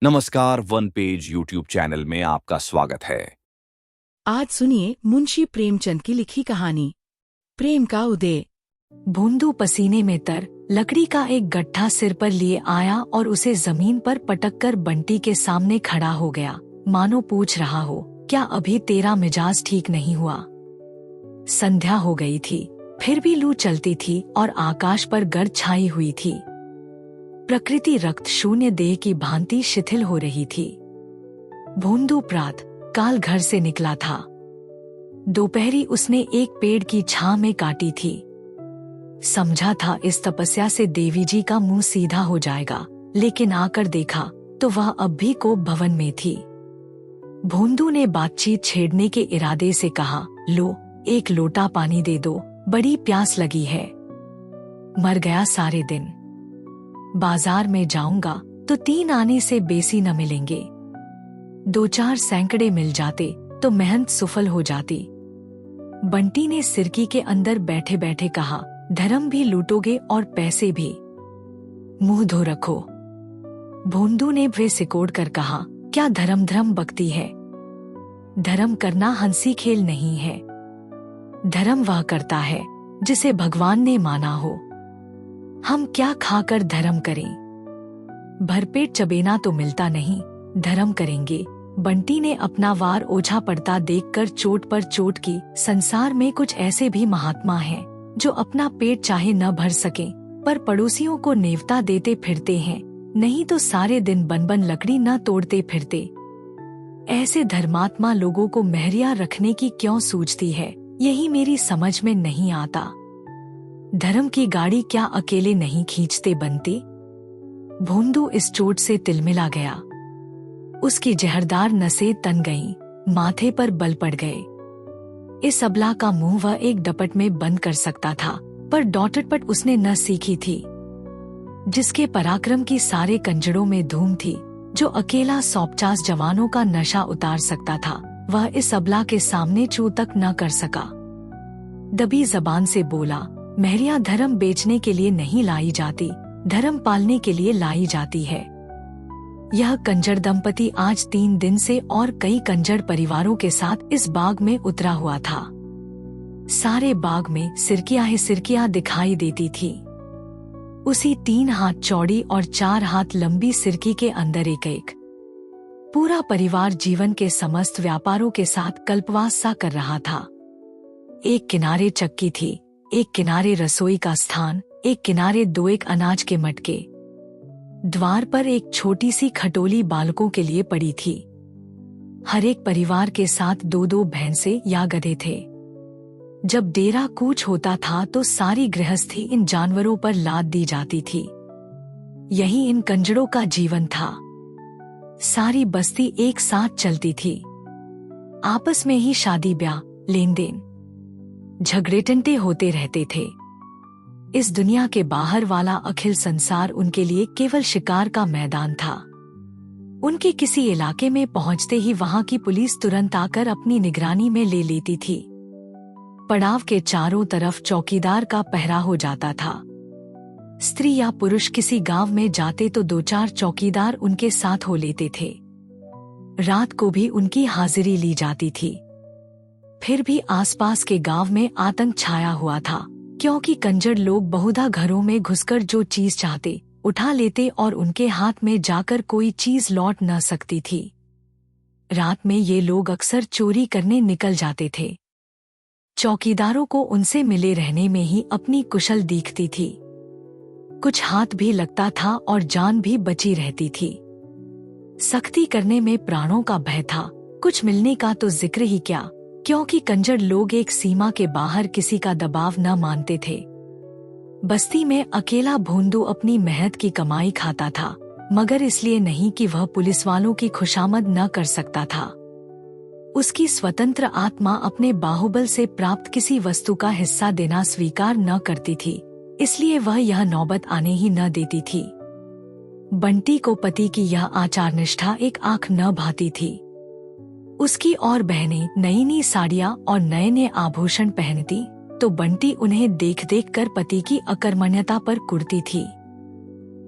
नमस्कार, one page YouTube channel में आपका स्वागत है। आज सुनिए मुंशी प्रेमचंद की लिखी कहानी प्रेम का उदय। भोंदू पसीने में तर लकड़ी का एक गट्ठा सिर पर लिए आया और उसे जमीन पर पटककर बंटी के सामने खड़ा हो गया, मानो पूछ रहा हो, क्या अभी तेरा मिजाज ठीक नहीं हुआ? संध्या हो गई थी, फिर भी लू चलती थी और आकाश पर गर्द छाई हुई थी। प्रकृति रक्त शून्य देह की भांति शिथिल हो रही थी। भोंदू प्रात काल घर से निकला था। दोपहरी उसने एक पेड़ की छां में काटी थी। समझा था इस तपस्या से देवी जी का मुंह सीधा हो जाएगा, लेकिन आकर देखा तो वह अब भी कोप भवन में थी। भोंदू ने बातचीत छेड़ने के इरादे से कहा, लो एक लोटा पानी दे दो, बड़ी प्यास लगी है। मर गया सारे दिन। बाजार में जाऊंगा तो 3 आने से बेसी न मिलेंगे। 2-4 सैकड़े मिल जाते तो मेहनत सफल हो जाती। बंटी ने सिरकी के अंदर बैठे बैठे कहा, धर्म भी लूटोगे और पैसे भी, मुंह धो रखो। भोंदू ने वे सिकोड़ कर कहा, क्या धर्म बकती है? धर्म करना हंसी खेल नहीं है। धर्म वह करता है जिसे भगवान ने माना हो। हम क्या खाकर धर्म करें? भरपेट चबेना तो मिलता नहीं, धर्म करेंगे। बंटी ने अपना वार ओझा पड़ता देखकर चोट पर चोट की। संसार में कुछ ऐसे भी महात्मा हैं जो अपना पेट चाहे न भर सकें, पर पड़ोसियों को नेवता देते फिरते हैं, नहीं तो सारे दिन बन लकड़ी न तोड़ते फिरते। ऐसे धर्मात्मा लोगों को महरिया रखने की क्यों सूझती है, यही मेरी समझ में नहीं आता। धर्म की गाड़ी क्या अकेले नहीं खींचते बनते? भोंदू इस चोट से तिलमिला गया। उसकी जहरदार नसें तन गईं, माथे पर बल पड़ गए। इस अबला का मुंह वह एक डपट में बंद कर सकता था, पर डॉटटपट उसने न सीखी थी। जिसके पराक्रम की सारे कंजड़ों में धूम थी, जो अकेला 150 जवानों का नशा उतार सकता था, वह इस अबला के सामने चू तक न कर सका। दबी जबान से बोला, महरिया धर्म बेचने के लिए नहीं लाई जाती, धर्म पालने के लिए लाई जाती है। यह कंजर दंपति आज 3 दिन से और कई कंजर परिवारों के साथ इस बाग में उतरा हुआ था। सारे बाग में सिरकियां ही सिरकियां दिखाई देती थी। उसी 3 हाथ चौड़ी और 4 हाथ लंबी सिरकी के अंदर एक पूरा परिवार जीवन के समस्त व्यापारों के साथ कल्पवास सा कर रहा था। एक किनारे चक्की थी, एक किनारे रसोई का स्थान, एक किनारे 2 अनाज के मटके। द्वार पर एक छोटी सी खटोली बालकों के लिए पड़ी थी। हर एक परिवार के साथ 2-2 भैंसे या गधे थे। जब डेरा कूच होता था तो सारी गृहस्थी इन जानवरों पर लाद दी जाती थी। यही इन कंजड़ों का जीवन था। सारी बस्ती एक साथ चलती थी। आपस में ही शादी ब्याह, लेन देन, झगड़े टंटे होते रहते थे। इस दुनिया के बाहर वाला अखिल संसार उनके लिए केवल शिकार का मैदान था। उनके किसी इलाके में पहुंचते ही वहां की पुलिस तुरंत आकर अपनी निगरानी में ले लेती थी। पड़ाव के चारों तरफ चौकीदार का पहरा हो जाता था। स्त्री या पुरुष किसी गांव में जाते तो 2-4 चौकीदार उनके साथ हो लेते थे। रात को भी उनकी हाजिरी ली जाती थी। फिर भी आसपास के गांव में आतंक छाया हुआ था, क्योंकि कंजर लोग बहुधा घरों में घुसकर जो चीज चाहते उठा लेते और उनके हाथ में जाकर कोई चीज लौट न सकती थी। रात में ये लोग अक्सर चोरी करने निकल जाते थे। चौकीदारों को उनसे मिले रहने में ही अपनी कुशल दिखती थी। कुछ हाथ भी लगता था और जान भी बची रहती थी। सख्ती करने में प्राणों का भय था, कुछ मिलने का तो जिक्र ही क्या, क्योंकि कंजर लोग एक सीमा के बाहर किसी का दबाव न मानते थे। बस्ती में अकेला भोंदू अपनी मेहनत की कमाई खाता था, मगर इसलिए नहीं कि वह पुलिस वालों की खुशामद न कर सकता था। उसकी स्वतंत्र आत्मा अपने बाहुबल से प्राप्त किसी वस्तु का हिस्सा देना स्वीकार न करती थी, इसलिए वह यह नौबत आने ही न देती थी। बंटी को पति की यह आचार निष्ठा एक आंख न भाती थी। उसकी और बहनें नई नई साड़ियाँ और नए नए आभूषण पहनती, तो बंटी उन्हें देख देख कर पति की अकर्मण्यता पर कुढ़ती थी।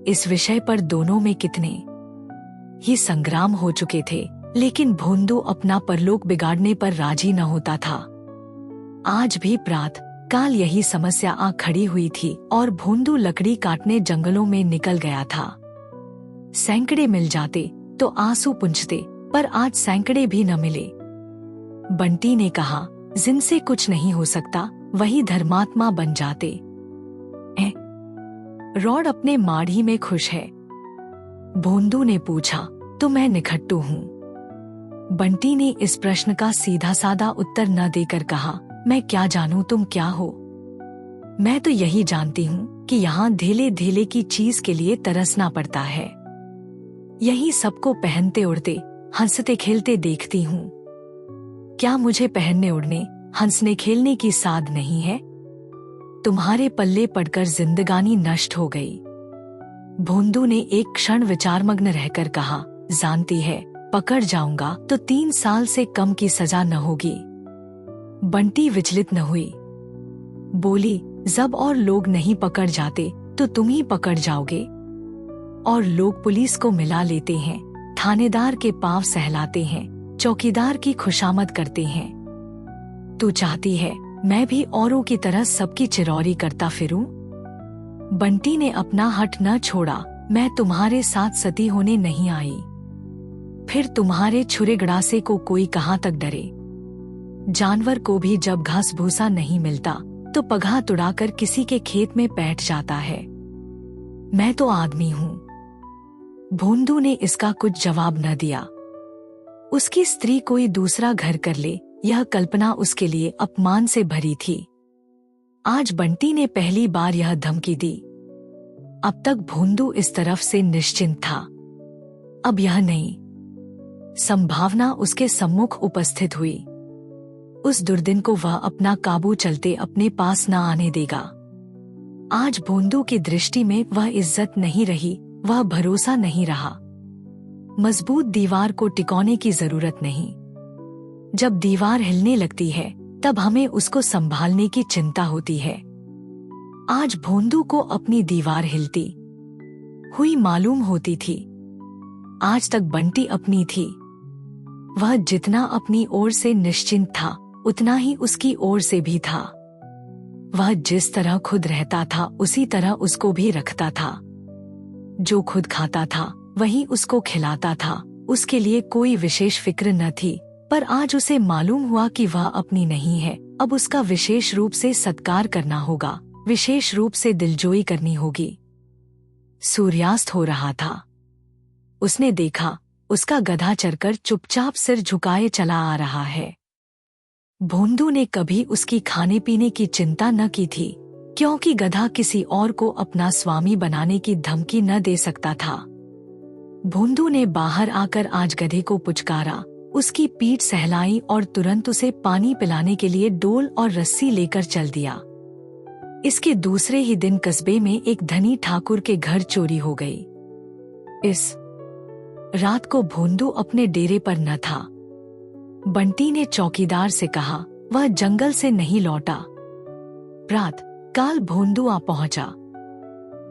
इस विषय पर दोनों में कितने ही संग्राम हो चुके थे, लेकिन भोंदू अपना परलोक बिगाड़ने पर राजी न होता था। आज भी प्रात काल यही समस्या आ खड़ी हुई थी और भोंदू लकड़ी काटने जंगलों में निकल गया था। सैकड़े मिल जाते तो आंसू पूंछते, पर आज सैकड़े भी न मिले। बंटी ने कहा, जिनसे कुछ नहीं हो सकता वही धर्मात्मा बन जाते। रॉड अपने माढ़ी में खुश है। भोंदू ने पूछा, तो मैं निखट्टू हूँ? बंटी ने इस प्रश्न का सीधा साधा उत्तर न देकर कहा, मैं क्या जानूं तुम क्या हो। मैं तो यही जानती हूँ कि यहाँ धीले धीले की चीज के लिए तरसना पड़ता है। यही सबको पहनते उड़ते हंसते खेलते देखती हूँ। क्या मुझे पहनने उड़ने हंसने खेलने की साध नहीं है? तुम्हारे पल्ले पड़कर जिंदगानी नष्ट हो गई। भोंदू ने एक क्षण विचारमग्न रहकर कहा, जानती है पकड़ जाऊंगा तो 3 साल से कम की सजा न होगी। बंटी विचलित न हुई, बोली, जब और लोग नहीं पकड़ जाते तो तुम ही पकड़ जाओगे। और लोग पुलिस को मिला लेते हैं, थानेदार के पांव सहलाते हैं, चौकीदार की खुशामद करते हैं। तू चाहती है मैं भी औरों की तरह सबकी चिरौरी करता फिरूं? बंटी ने अपना हट न छोड़ा, मैं तुम्हारे साथ सती होने नहीं आई। फिर तुम्हारे छुरे गड़ासे को कोई कहाँ तक डरे। जानवर को भी जब घास भूसा नहीं मिलता तो पगहा तुड़ाकर किसी के खेत में बैठ जाता है। मैं तो आदमी हूँ। भोंदू ने इसका कुछ जवाब न दिया। उसकी स्त्री कोई दूसरा घर कर ले, यह कल्पना उसके लिए अपमान से भरी थी। आज बंटी ने पहली बार यह धमकी दी। अब तक भोंदू इस तरफ से निश्चिंत था, अब यह नहीं। संभावना उसके सम्मुख उपस्थित हुई। उस दुर्दिन को वह अपना काबू चलते अपने पास न आने देगा। आज भोंदू की दृष्टि में वह इज्जत नहीं रही, वह भरोसा नहीं रहा। मजबूत दीवार को टिकाने की जरूरत नहीं। जब दीवार हिलने लगती है तब हमें उसको संभालने की चिंता होती है। आज भोंदू को अपनी दीवार हिलती हुई मालूम होती थी। आज तक बंटी अपनी थी। वह जितना अपनी ओर से निश्चिंत था उतना ही उसकी ओर से भी था। वह जिस तरह खुद रहता था उसी तरह उसको भी रखता था। जो खुद खाता था वही उसको खिलाता था। उसके लिए कोई विशेष फिक्र न थी, पर आज उसे मालूम हुआ कि वह अपनी नहीं है। अब उसका विशेष रूप से सत्कार करना होगा, विशेष रूप से दिलजोई करनी होगी। सूर्यास्त हो रहा था। उसने देखा उसका गधा चरकर चुपचाप सिर झुकाए चला आ रहा है। भोंदू ने कभी उसकी खाने पीने की चिंता न की थी, क्योंकि गधा किसी और को अपना स्वामी बनाने की धमकी न दे सकता था। भोंदू ने बाहर आकर आज गधे को पुचकारा, उसकी पीठ सहलाई और तुरंत उसे पानी पिलाने के लिए डोल और रस्सी लेकर चल दिया। इसके दूसरे ही दिन कस्बे में एक धनी ठाकुर के घर चोरी हो गई। इस रात को भोंदू अपने डेरे पर न था। बंटी ने चौकीदार से कहा, वह जंगल से नहीं लौटा। प्रात काल भोंदू आ पहुंचा।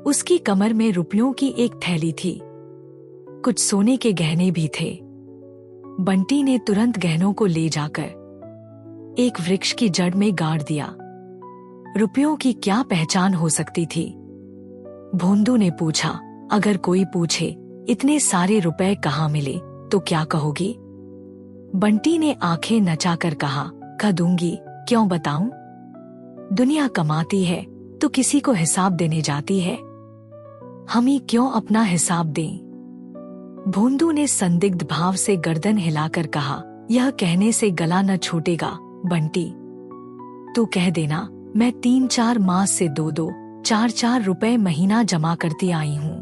उसकी कमर में रुपयों की एक थैली थी, कुछ सोने के गहने भी थे। बंटी ने तुरंत गहनों को ले जाकर एक वृक्ष की जड़ में गाड़ दिया। रुपयों की क्या पहचान हो सकती थी? भोंदू ने पूछा, अगर कोई पूछे इतने सारे रुपए कहाँ मिले तो क्या कहोगी? बंटी ने आंखें नचाकर कहा, कह दूंगी, क्यों बताऊं? दुनिया कमाती है तो किसी को हिसाब देने जाती है, हम ही क्यों अपना हिसाब दें? भोंदू ने संदिग्ध भाव से गर्दन हिलाकर कहा, यह कहने से गला न छूटेगा बंटी, तू कह देना मैं 3-4 मास से 2-2, 4-4 रुपए महीना जमा करती आई हूँ।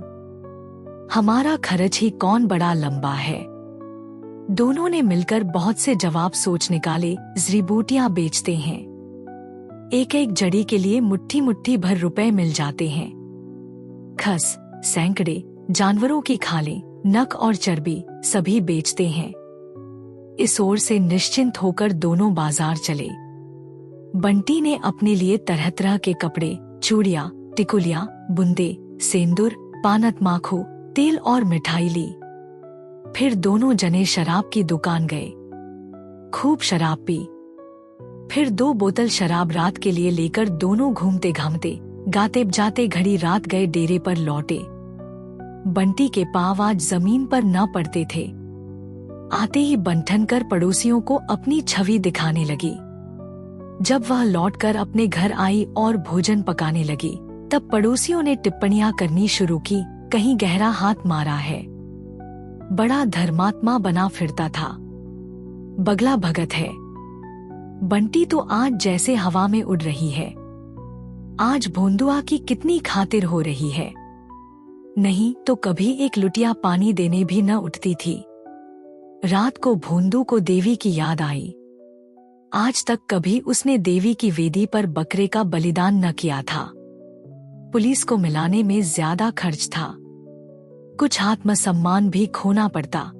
हमारा खर्च ही कौन बड़ा लंबा है। दोनों ने मिलकर बहुत से जवाब सोच निकाले। जड़ीबूटियां बेचते हैं, एक एक जड़ी के लिए मुट्ठी मुट्ठी भर रुपए मिल जाते हैं। खस, सैकड़े, जानवरों की खालें, नक और चर्बी सभी बेचते हैं। इस ओर से निश्चिंत होकर दोनों बाजार चले। बंटी ने अपने लिए तरह तरह के कपड़े, चूड़ियां, टिकुलियां, बुंदे, सेंदूर, पानत माखू, तेल और मिठाई ली। फिर दोनों जने शराब की दुकान गए, खूब शराब पी। फिर 2 बोतल शराब रात के लिए लेकर दोनों घूमते घामते गाते जाते घड़ी रात गए डेरे पर लौटे। बंटी के पांव आज जमीन पर न पड़ते थे। आते ही बंठन कर पड़ोसियों को अपनी छवि दिखाने लगी। जब वह लौटकर अपने घर आई और भोजन पकाने लगी, तब पड़ोसियों ने टिप्पणियां करनी शुरू की, कहीं गहरा हाथ मारा है, बड़ा धर्मात्मा बना फिरता था, बगला भगत है। बंटी तो आज जैसे हवा में उड़ रही है। आज भोंदुआ की कितनी खातिर हो रही है। नहीं तो कभी एक लुटिया पानी देने भी न उठती थी। रात को भोंदू को देवी की याद आई। आज तक कभी उसने देवी की वेदी पर बकरे का बलिदान न किया था। पुलिस को मिलाने में ज्यादा खर्च था, कुछ आत्मसम्मान भी खोना पड़ता।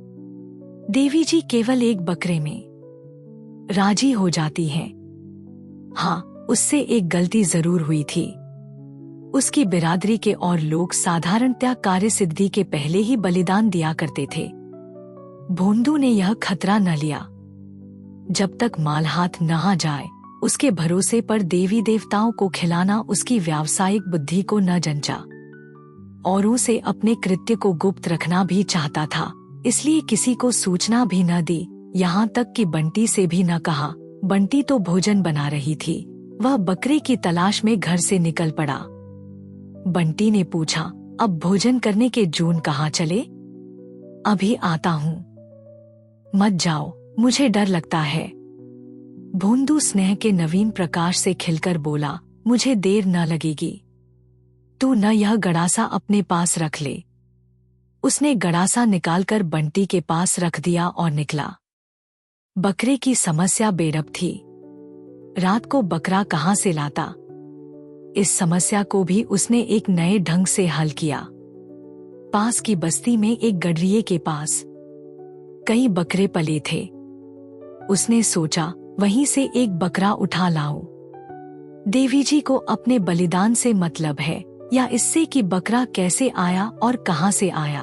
देवी जी केवल एक बकरे में राजी हो जाती हैं। हाँ, उससे एक गलती जरूर हुई थी। उसकी बिरादरी के और लोग साधारणतया कार्य सिद्धि के पहले ही बलिदान दिया करते थे। भोंदू ने यह खतरा न लिया। जब तक माल हाथ न आ जाए, उसके भरोसे पर देवी देवताओं को खिलाना उसकी व्यावसायिक बुद्धि को न जंचा। औरों से अपने कृत्य को गुप्त रखना भी चाहता था, इसलिए किसी को सूचना भी न दी, यहाँ तक कि बंटी से भी न कहा। बंटी तो भोजन बना रही थी, वह बकरे की तलाश में घर से निकल पड़ा। बंटी ने पूछा, अब भोजन करने के जून कहाँ चले? अभी आता हूँ। मत जाओ, मुझे डर लगता है। भोंदू स्नेह के नवीन प्रकाश से खिलकर बोला, मुझे देर न लगेगी। तू न यह गड़ासा अपने पास रख ले। उसने गड़ासा निकालकर बंटी के पास रख दिया और निकला। बकरे की समस्या बेरब थी। रात को बकरा कहाँ से लाता? इस समस्या को भी उसने एक नए ढंग से हल किया। पास की बस्ती में एक गडरिये के पास कई बकरे पले थे। उसने सोचा, वहीं से एक बकरा उठा लाऊं। देवी जी को अपने बलिदान से मतलब है, या इससे कि बकरा कैसे आया और कहां से आया।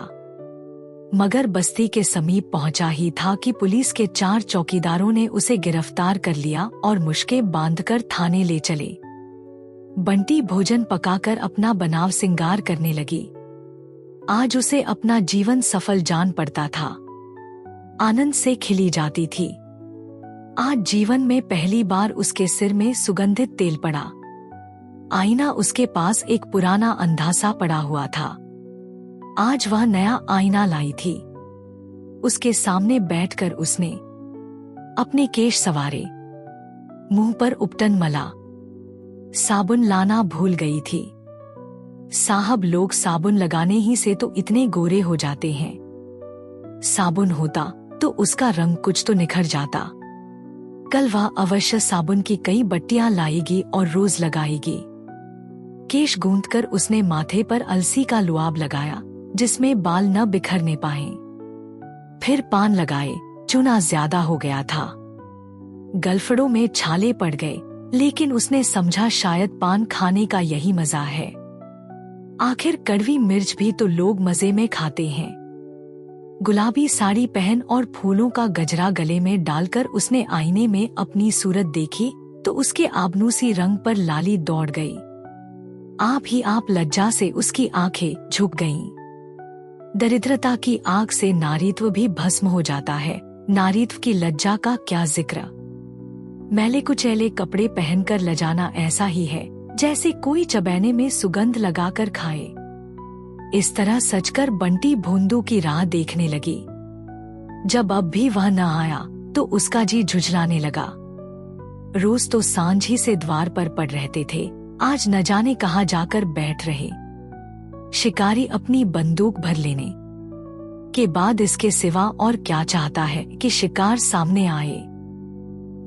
मगर बस्ती के समीप पहुंचा ही था कि पुलिस के 4 चौकीदारों ने उसे गिरफ्तार कर लिया और मुश्कें बांधकर थाने ले चले। बंटी भोजन पकाकर अपना बनाव सिंगार करने लगी। आज उसे अपना जीवन सफल जान पड़ता था। आनंद से खिली जाती थी। आज जीवन में पहली बार उसके सिर में सुगंधित तेल पड़ा। आईना उसके पास एक पुराना अंधासा पड़ा हुआ था। आज वह नया आईना लाई थी। उसके सामने बैठकर उसने अपने केश संवारे, मुंह पर उपटन मला। साबुन लाना भूल गई थी। साहब, लोग साबुन लगाने ही से तो इतने गोरे हो जाते हैं। साबुन होता तो उसका रंग कुछ तो निखर जाता। कल वह अवश्य साबुन की कई बट्टियां लाएगी और रोज लगाएगी। केश गूंथकर उसने माथे पर अलसी का लुआब लगाया, जिसमें बाल न बिखरने पाए। फिर पान लगाए, चूना ज्यादा हो गया था। गलफड़ों में छाले पड़ गए, लेकिन उसने समझा शायद पान खाने का यही मजा है। आखिर कड़वी मिर्च भी तो लोग मजे में खाते हैं। गुलाबी साड़ी पहन और फूलों का गजरा गले में डालकर उसने आईने में अपनी सूरत देखी तो उसके आबनूसी रंग पर लाली दौड़ गई। आप ही आप लज्जा से उसकी आंखें झुक गईं। दरिद्रता की आग से नारीत्व भी भस्म हो जाता है। नारीत्व की लज्जा का क्या जिक्र। मैले कुचैले कपड़े पहनकर लजाना ऐसा ही है जैसे कोई चबैने में सुगंध लगाकर खाए। इस तरह सचकर बंटी भोंदू की राह देखने लगी। जब अब भी वह न आया तो उसका जी झुझलाने लगा। रोज तो सांझ ही से द्वार पर पड़ रहते थे, आज न जाने कहाँ जाकर बैठ रहे। शिकारी अपनी बंदूक भर लेने के बाद इसके सिवा और क्या चाहता है कि शिकार सामने आए।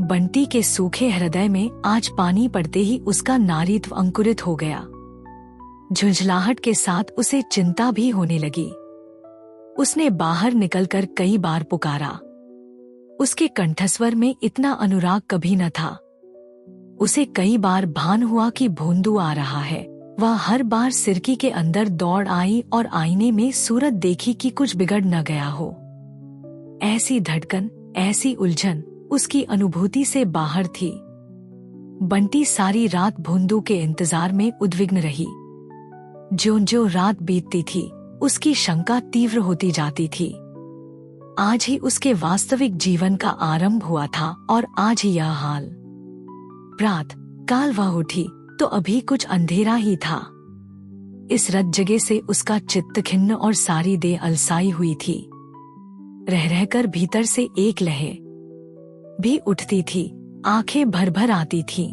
बंटी के सूखे हृदय में आज पानी पड़ते ही उसका नारीत्व अंकुरित हो गया। झुंझलाहट के साथ उसे चिंता भी होने लगी। उसने बाहर निकलकर कई बार पुकारा। उसके कंठस्वर में इतना अनुराग कभी न था। उसे कई बार भान हुआ कि भोंदू आ रहा है। वह हर बार सिरकी के अंदर दौड़ आई और आईने में सूरत देखी कि कुछ बिगड़ न गया हो। ऐसी धड़कन, ऐसी उलझन उसकी अनुभूति से बाहर थी। बंटी सारी रात भोंदू के इंतजार में उद्विग्न रही। ज्यों-ज्यों रात बीतती थी, उसकी शंका तीव्र होती जाती थी। आज ही उसके वास्तविक जीवन का आरंभ हुआ था और आज ही यह हाल। प्रात काल वह उठी तो अभी कुछ अंधेरा ही था। इस रत जगह से उसका चित्त खिन्न और सारी देह अलसाई हुई थी। रह रहकर भीतर से एक लहर भी उठती थी, आंखें भर भर आती थीं।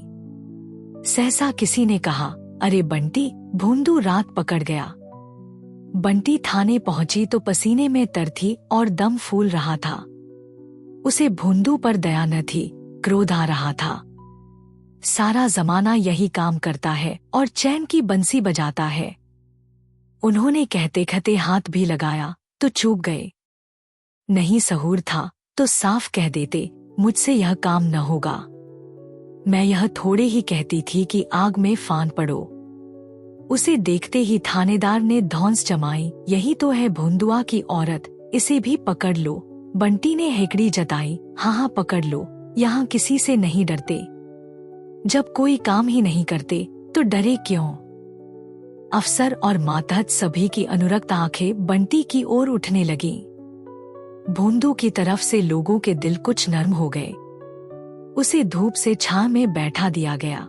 सहसा किसी ने कहा, अरे बंटी, भोंदू रात पकड़ गया। बंटी थाने पहुंची तो पसीने में तर थी और दम फूल रहा था। उसे भोंदू पर दया न थी, क्रोध आ रहा था। सारा जमाना यही काम करता है और चैन की बंसी बजाता है। उन्होंने कहते कहते हाथ भी लगाया तो चूक गए। नहीं सहूर था तो साफ कह देते, मुझसे यह काम न होगा। मैं यह थोड़े ही कहती थी कि आग में फान पड़ो। उसे देखते ही थानेदार ने धौंस जमाई, यही तो है भोंदुआ की औरत, इसे भी पकड़ लो। बंटी ने हेकड़ी जताई, हाँ हाँ पकड़ लो, यहाँ किसी से नहीं डरते। जब कोई काम ही नहीं करते तो डरे क्यों? अफसर और मातहत सभी की अनुरक्त आंखें बंटी की ओर उठने लगीं। भोंदू की तरफ से लोगों के दिल कुछ नर्म हो गए। उसे धूप से छां में बैठा दिया गया।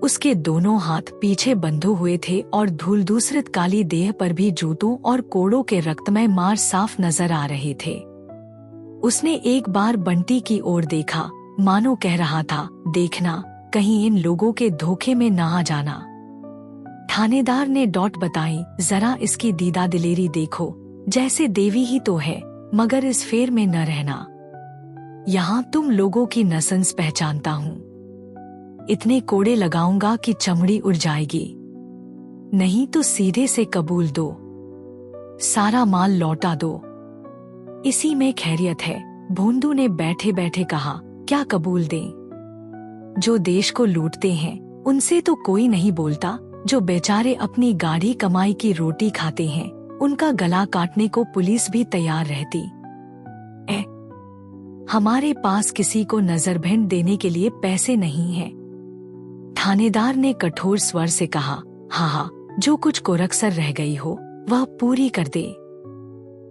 उसके दोनों हाथ पीछे बंधे हुए थे और धूल दूसरित काली देह पर भी जूतों और कोड़ों के रक्तमय मार साफ नजर आ रहे थे। उसने एक बार बंटी की ओर देखा, मानो कह रहा था, देखना कहीं इन लोगों के धोखे में ना आ जाना। थानेदार ने डॉट बताई, जरा इसकी दीदा दिलेरी देखो, जैसे देवी ही तो है, मगर इस फेर में न रहना। यहाँ तुम लोगों की नसंस पहचानता हूँ। इतने कोड़े लगाऊंगा कि चमड़ी उड़ जाएगी। नहीं तो सीधे से कबूल दो, सारा माल लौटा दो, इसी में खैरियत है। भोंदू ने बैठे बैठे कहा, क्या कबूल दें? जो देश को लूटते हैं उनसे तो कोई नहीं बोलता। जो बेचारे अपनी गाढ़ी कमाई की रोटी खाते हैं, उनका गला काटने को पुलिस भी तैयार रहती। हमारे पास किसी को नजर भेंट देने के लिए पैसे नहीं हैं। थानेदार ने कठोर स्वर से कहा, हाँ हाँ, जो कुछ कोरकसर रह गई हो वह पूरी कर दे।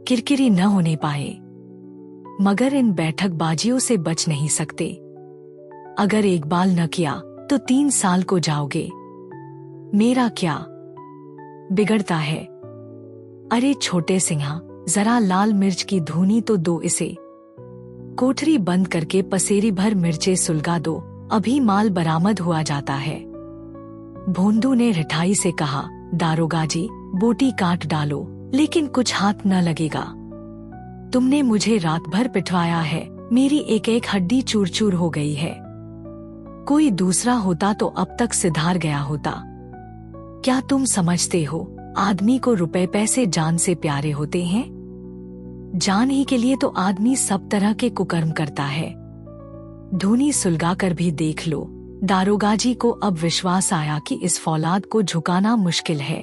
किरकिरी न होने पाए, मगर इन बैठकबाजियों से बच नहीं सकते। अगर एक बाल न किया तो 3 साल को जाओगे। मेरा क्या बिगड़ता है? अरे छोटे सिंहा, जरा लाल मिर्च की धूनी तो दो इसे। कोठरी बंद करके पसेरी भर मिर्चे सुलगा दो, अभी माल बरामद हुआ जाता है। भोंदू ने रिठाई से कहा, दारोगा जी, बोटी काट डालो, लेकिन कुछ हाथ न लगेगा। तुमने मुझे रात भर पिटवाया है, मेरी एक एक हड्डी चूर चूर हो गई है। कोई दूसरा होता तो अब तक सिधार गया होता। क्या तुम समझते हो आदमी को रुपए पैसे जान से प्यारे होते हैं? जान ही के लिए तो आदमी सब तरह के कुकर्म करता है। धूनी सुलगा कर भी देख लो। दारोगा जी को अब विश्वास आया कि इस फौलाद को झुकाना मुश्किल है।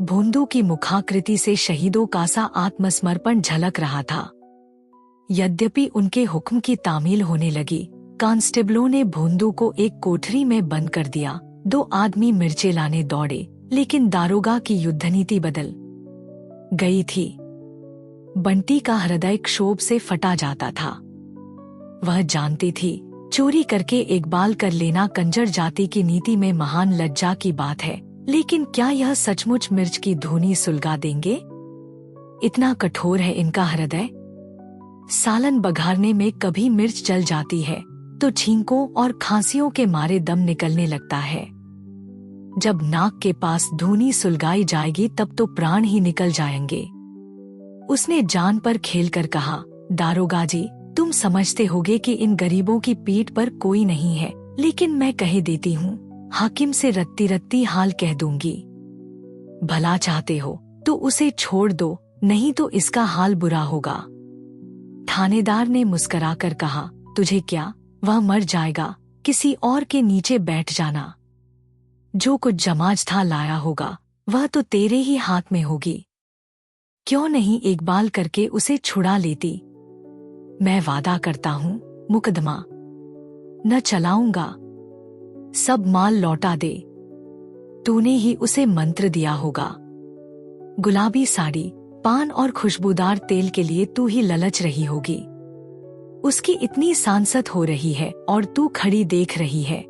भोंदू की मुखाकृति से शहीदों का सा आत्मसमर्पण झलक रहा था। यद्यपि उनके हुक्म की तामील होने लगी, कांस्टेबलों ने भोंदू को एक कोठरी में बंद कर दिया। 2 आदमी मिर्चे लाने दौड़े, लेकिन दारोगा की युद्धनीति बदल गई थी। बंटी का हृदय क्षोभ से फटा जाता था। वह जानती थी, चोरी करके एक बाल कर लेना कंजर जाति की नीति में महान लज्जा की बात है, लेकिन क्या यह सचमुच मिर्च की धूनी सुलगा देंगे? इतना कठोर है इनका हृदय। सालन बघारने में कभी मिर्च जल जाती है तो छींकों और खांसियों के मारे दम निकलने लगता है। जब नाक के पास धूनी सुलगाई जाएगी तब तो प्राण ही निकल जाएंगे। उसने जान पर खेलकर कहा, दारोगा जी, तुम समझते होगे कि इन गरीबों की पीठ पर कोई नहीं है, लेकिन मैं कह देती हूँ, हाकिम से रत्ती रत्ती हाल कह दूंगी। भला चाहते हो तो उसे छोड़ दो, नहीं तो इसका हाल बुरा होगा। थानेदार ने मुस्कुराकर कहा, तुझे क्या, वह मर जाएगा, किसी और के नीचे बैठ जाना। जो कुछ जमाज था लाया होगा वह तो तेरे ही हाथ में होगी। क्यों नहीं एक बाल करके उसे छुड़ा लेती। मैं वादा करता हूँ मुकदमा न चलाऊंगा, सब माल लौटा दे। तूने ही उसे मंत्र दिया होगा। गुलाबी साड़ी, पान और खुशबूदार तेल के लिए तू ही ललच रही होगी। उसकी इतनी सांसत हो रही है और तू खड़ी देख रही है।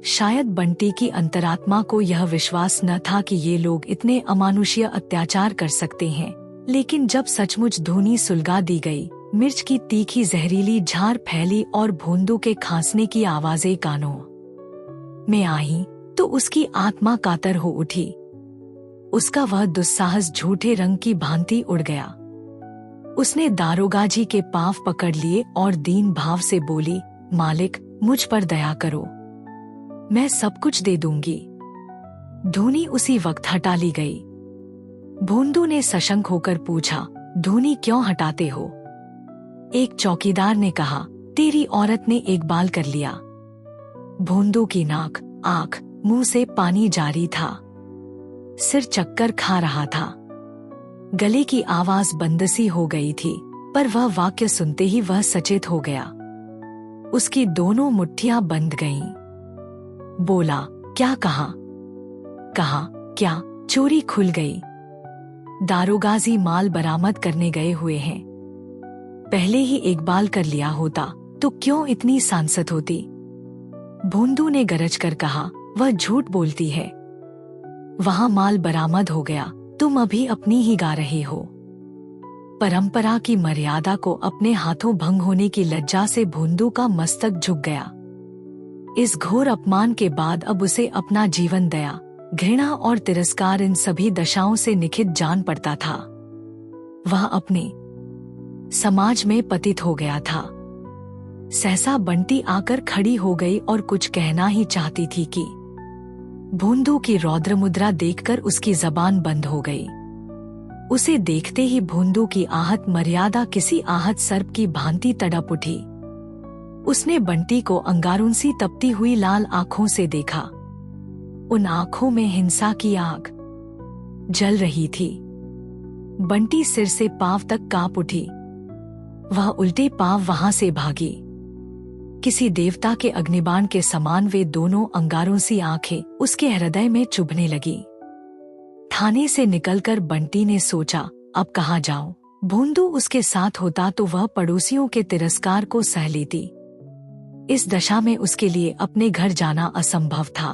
शायद बंटी की अंतरात्मा को यह विश्वास न था कि ये लोग इतने अमानुषीय अत्याचार कर सकते हैं, लेकिन जब सचमुच धुनी सुलगा दी गई, मिर्च की तीखी जहरीली झार फैली और भोंदू के खांसने की आवाजें कानों में आई, तो उसकी आत्मा कातर हो उठी। उसका वह दुस्साहस झूठे रंग की भांति उड़ गया। उसने दारोगा जी के पांव पकड़ लिए और दीन भाव से बोली, मालिक मुझ पर दया करो, मैं सब कुछ दे दूंगी। धूनी उसी वक्त हटा ली गई। भोंदू ने सशंक होकर पूछा, धूनी क्यों हटाते हो? एक चौकीदार ने कहा, तेरी औरत ने एक बाल कर लिया। भोंदू की नाक, आंख, मुंह से पानी जारी था। सिर चक्कर खा रहा था। गले की आवाज बंदसी हो गई थी, पर वह वाक्य सुनते ही वह सचेत हो गया। उसकी दोनों मुट्ठियां बंध गईं। बोला, क्या कहा? कहा क्या? चोरी खुल गई। दारोगाजी माल बरामद करने गए हुए हैं। पहले ही एक बाल कर लिया होता तो क्यों इतनी सांसत होती? भोंदू ने गरज कर कहा, वह झूठ बोलती है। वहां माल बरामद हो गया, तुम अभी अपनी ही गा रहे हो। परंपरा की मर्यादा को अपने हाथों भंग होने की लज्जा से भोंदू का मस्तक झुक गया। इस घोर अपमान के बाद अब उसे अपना जीवन दया, घृणा और तिरस्कार इन सभी दशाओं से निखित जान पड़ता था। वह अपने समाज में पतित हो गया था। सहसा बंटी आकर खड़ी हो गई और कुछ कहना ही चाहती थी कि भोंदू की रौद्र मुद्रा देखकर उसकी जबान बंद हो गई। उसे देखते ही भोंदू की आहत मर्यादा किसी आहत सर्प की भांति तड़प उठी। उसने बंटी को अंगारों सी तपती हुई लाल आंखों से देखा। उन आंखों में हिंसा की आग जल रही थी। बंटी सिर से पांव तक कांप उठी। वह उल्टे पांव वहां से भागी। किसी देवता के अग्निबाण के समान वे दोनों अंगारों सी आंखें उसके हृदय में चुभने लगी। थाने से निकलकर बंटी ने सोचा, अब कहाँ जाऊं? भोंदू उसके साथ होता तो वह पड़ोसियों के तिरस्कार को सह लेती। इस दशा में उसके लिए अपने घर जाना असंभव था।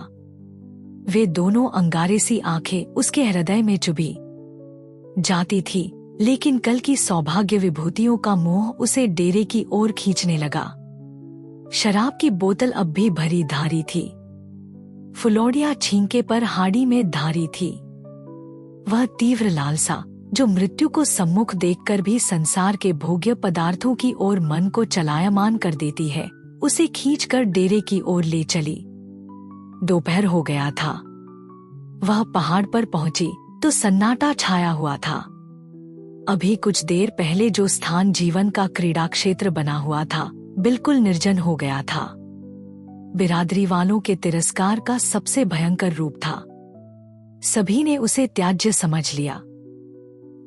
वे दोनों अंगारे सी आंखें उसके हृदय में चुभी जाती थी, लेकिन कल की सौभाग्य विभूतियों का मोह उसे डेरे की ओर खींचने लगा। शराब की बोतल अब भी भरी धारी थी। फुलौड़िया छींके पर हाड़ी में धारी थी। वह तीव्र लालसा, जो मृत्यु को सम्मुख देखकर भी संसार के भोग्य पदार्थों की ओर मन को चलायमान कर देती है, उसे खींचकर डेरे की ओर ले चली। दोपहर हो गया था। वह पहाड़ पर पहुंची तो सन्नाटा छाया हुआ था। अभी कुछ देर पहले जो स्थान जीवन का क्रीड़ा क्षेत्र बना हुआ था, बिल्कुल निर्जन हो गया था। बिरादरी वालों के तिरस्कार का सबसे भयंकर रूप था। सभी ने उसे त्याज्य समझ लिया।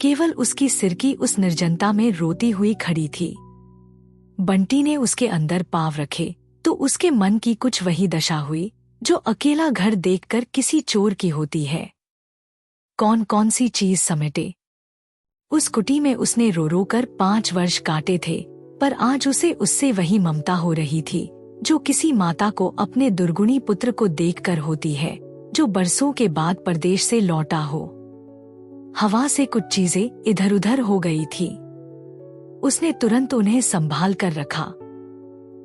केवल उसकी सिरकी उस निर्जनता में रोती हुई खड़ी थी। बंटी ने उसके अंदर पांव रखे तो उसके मन की कुछ वही दशा हुई जो अकेला घर देखकर किसी चोर की होती है। कौन कौन सी चीज समेटे। उस कुटी में उसने रो रो कर 5 वर्ष काटे थे, पर आज उसे उससे वही ममता हो रही थी जो किसी माता को अपने दुर्गुणी पुत्र को देखकर होती है, जो बरसों के बाद परदेश से लौटा हो। हवा से कुछ चीजें इधर उधर हो गई थी। उसने तुरंत उन्हें संभाल कर रखा।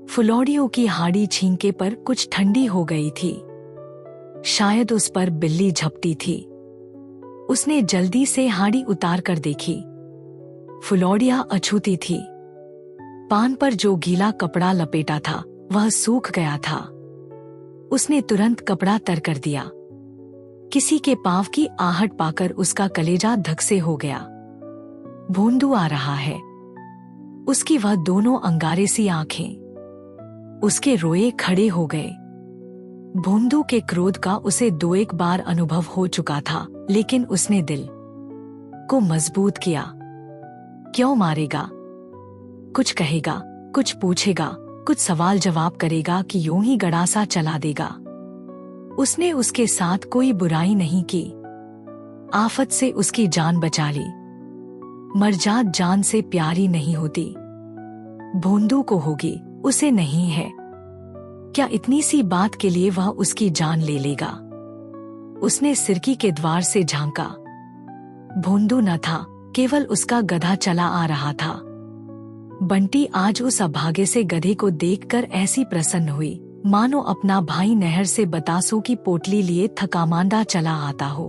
फुलौड़ियों की हाड़ी छींके पर कुछ ठंडी हो गई थी। शायद उस पर बिल्ली झपटी थी। उसने जल्दी से हाड़ी उतार कर देखी। फुलौड़िया अछूती थी। पान पर जो गीला कपड़ा लपेटा था वह सूख गया था। उसने तुरंत कपड़ा तर कर दिया। किसी के पांव की आहट पाकर उसका कलेजा धक से हो गया। भोंदू आ रहा है। उसकी वह दोनों अंगारे सी आंखें, उसके रोए खड़े हो गए। भोंदू के क्रोध का उसे 2-1 बार अनुभव हो चुका था, लेकिन उसने दिल को मजबूत किया। क्यों मारेगा? कुछ कहेगा, कुछ पूछेगा, कुछ सवाल जवाब करेगा कि यूं ही गड़ासा चला देगा। उसने उसके साथ कोई बुराई नहीं की, आफत से उसकी जान बचा ली। मरजात जान से प्यारी नहीं होती, भोंदू को होगी, उसे नहीं है। क्या इतनी सी बात के लिए वह उसकी जान ले लेगा? उसने सिरकी के द्वार से झांका। भोंदू न था, केवल उसका गधा चला आ रहा था। बंटी आज उस अभागे से गधे को देखकर ऐसी प्रसन्न हुई मानो अपना भाई नहर से बतासों की पोटली लिए थकामांदा चला आता हो।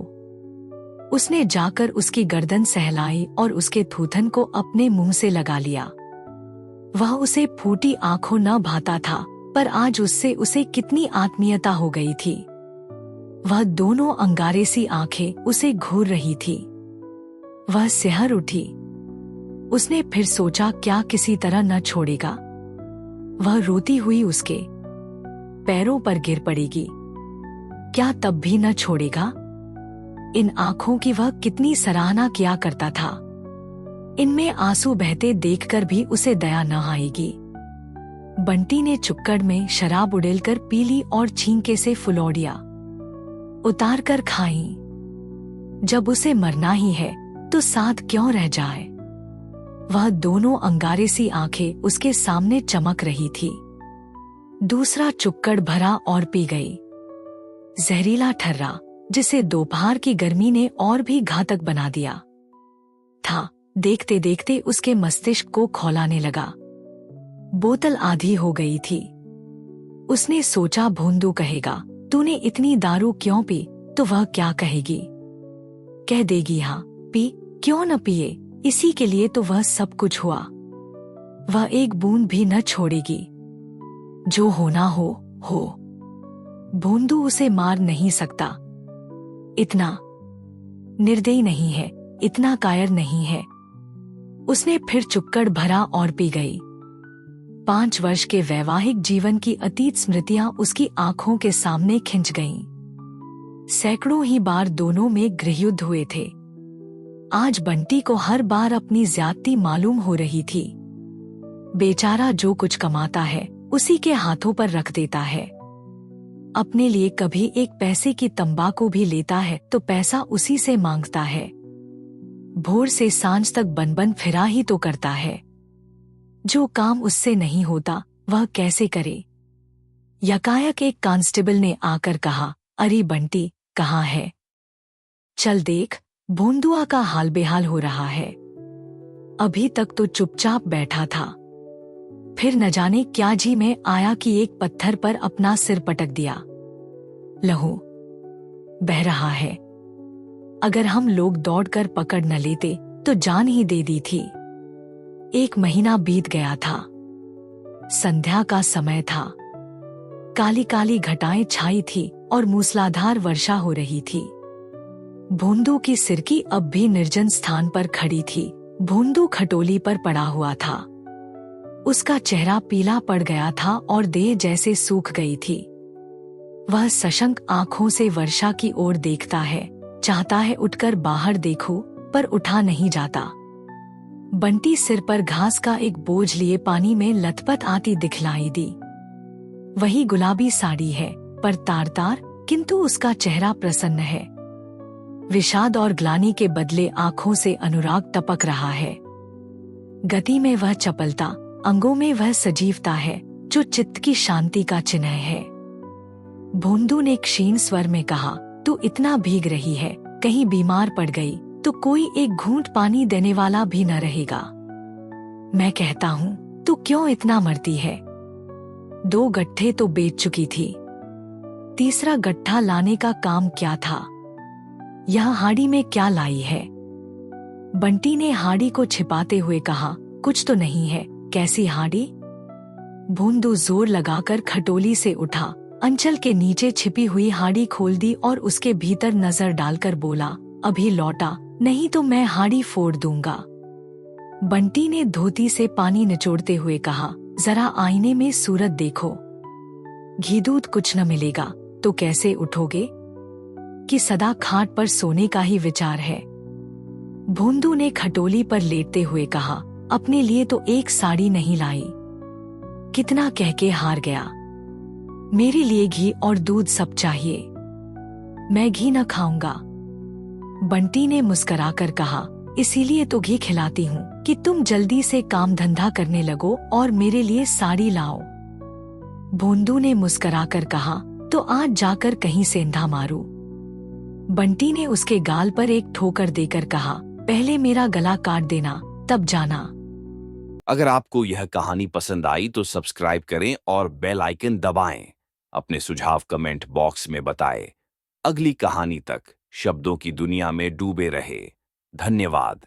उसने जाकर उसकी गर्दन सहलाई और उसके थूथन को अपने मुंह से लगा लिया। वह उसे फूटी आंखों न भाता था, पर आज उससे उसे कितनी आत्मीयता हो गई थी। वह दोनों अंगारे सी आंखें उसे घूर रही थी। वह सिहर उठी। उसने फिर सोचा क्या किसी तरह न छोड़ेगा। वह रोती हुई उसके पैरों पर गिर पड़ेगी, क्या तब भी न छोड़ेगा? इन आंखों की वह कितनी सराहना किया करता था। इनमें आंसू बहते देखकर भी उसे दया न आएगी। बंटी ने चुक्कड़ में शराब उड़ेलकर पी ली और छींके से फुलौड़ियां उतार कर खाई। जब उसे मरना ही है तो साथ क्यों रह जाए? वह दोनों अंगारे सी आंखें उसके सामने चमक रही थी। दूसरा चुक्कड़ भरा और पी गई। जहरीला ठर्रा, जिसे दोपहर की गर्मी ने और भी घातक बना दिया था, देखते देखते उसके मस्तिष्क को खौलाने लगा। बोतल आधी हो गई थी। उसने सोचा भोंदू कहेगा, तूने इतनी दारू क्यों पी? तो वह क्या कहेगी? कह देगी हाँ पी, क्यों न पिए, इसी के लिए तो वह सब कुछ हुआ। वह एक बूंद भी न छोड़ेगी। जो होना हो। भोंदू उसे मार नहीं सकता। इतना निर्दयी नहीं है, इतना कायर नहीं है। उसने फिर चुक्कड़ भरा और पी गई। 5 वर्ष के वैवाहिक जीवन की अतीत स्मृतियां उसकी आंखों के सामने खिंच गईं। सैकड़ों ही बार दोनों में गृहयुद्ध हुए थे। आज बंटी को हर बार अपनी ज्यादती मालूम हो रही थी। बेचारा जो कुछ कमाता है उसी के हाथों पर रख देता है। अपने लिए कभी एक पैसे की तंबाकू भी लेता है तो पैसा उसी से मांगता है। भोर से सांझ तक बन फिरा ही तो करता है। जो काम उससे नहीं होता वह कैसे करे? यकायक एक कांस्टेबल ने आकर कहा, अरे बंटी कहाँ है? चल देख, भोंदुआ का हाल बेहाल हो रहा है। अभी तक तो चुपचाप बैठा था, फिर न जाने क्या जी में आया कि एक पत्थर पर अपना सिर पटक दिया। लहू बह रहा है। अगर हम लोग दौड़कर पकड़ न लेते तो जान ही दे दी थी। 1 महीना बीत गया था। संध्या का समय था। काली काली घटाएं छाई थी और मूसलाधार वर्षा हो रही थी। भोंदू की सिरकी अब भी निर्जन स्थान पर खड़ी थी। भोंदू खटोली पर पड़ा हुआ था। उसका चेहरा पीला पड़ गया था और देह जैसे सूख गई थी। वह सशंक आंखों से वर्षा की ओर देखता है, चाहता है उठकर बाहर देखो, पर उठा नहीं जाता। बंटी सिर पर घास का एक बोझ लिए पानी में लथपथ आती दिखलाई दी। वही गुलाबी साड़ी है, पर तार तार, किंतु उसका चेहरा प्रसन्न है। विषाद और ग्लानि के बदले आंखों से अनुराग टपक रहा है। गति में वह चपलता, अंगों में वह सजीवता है जो चित्त की शांति का चिन्ह है। भोंदू ने क्षीण स्वर में कहा, तू इतना भीग रही है, कहीं बीमार पड़ गई तो कोई एक घूंट पानी देने वाला भी न रहेगा। मैं कहता हूँ तू क्यों इतना मरती है? 2 गट्ठे तो बेच चुकी थी, तीसरा गट्ठा लाने का काम क्या था? यह हाड़ी में क्या लाई है? बंटी ने हाड़ी को छिपाते हुए कहा, कुछ तो नहीं है। कैसी हाड़ी? भोंदू जोर लगाकर खटोली से उठा, अंचल के नीचे छिपी हुई हाड़ी खोल दी और उसके भीतर नजर डालकर बोला, अभी लौटा नहीं तो मैं हाड़ी फोड़ दूंगा। बंटी ने धोती से पानी निचोड़ते हुए कहा, जरा आईने में सूरत देखो। घी दूध कुछ न मिलेगा तो कैसे उठोगे? कि सदा खाट पर सोने का ही विचार है। भोंदू ने खटोली पर लेटते हुए कहा, अपने लिए तो एक साड़ी नहीं लाई। कितना कह के हार गया। मेरे लिए घी और दूध सब चाहिए। मैं घी न खाऊंगा। बंटी ने मुस्कुराकर कहा, इसीलिए तो घी खिलाती हूँ कि तुम जल्दी से काम धंधा करने लगो और मेरे लिए साड़ी लाओ। भोंदू ने मुस्कुराकर कहा, तो आज जाकर कहीं सेंधा मारू। बंटी ने उसके गाल पर एक ठोकर देकर कहा, पहले मेरा गला काट देना, तब जाना। अगर आपको यह कहानी पसंद आई तो सब्सक्राइब करें और बेल आइकन दबाएं। अपने सुझाव कमेंट बॉक्स में बताएं। अगली कहानी तक शब्दों की दुनिया में डूबे रहे। धन्यवाद।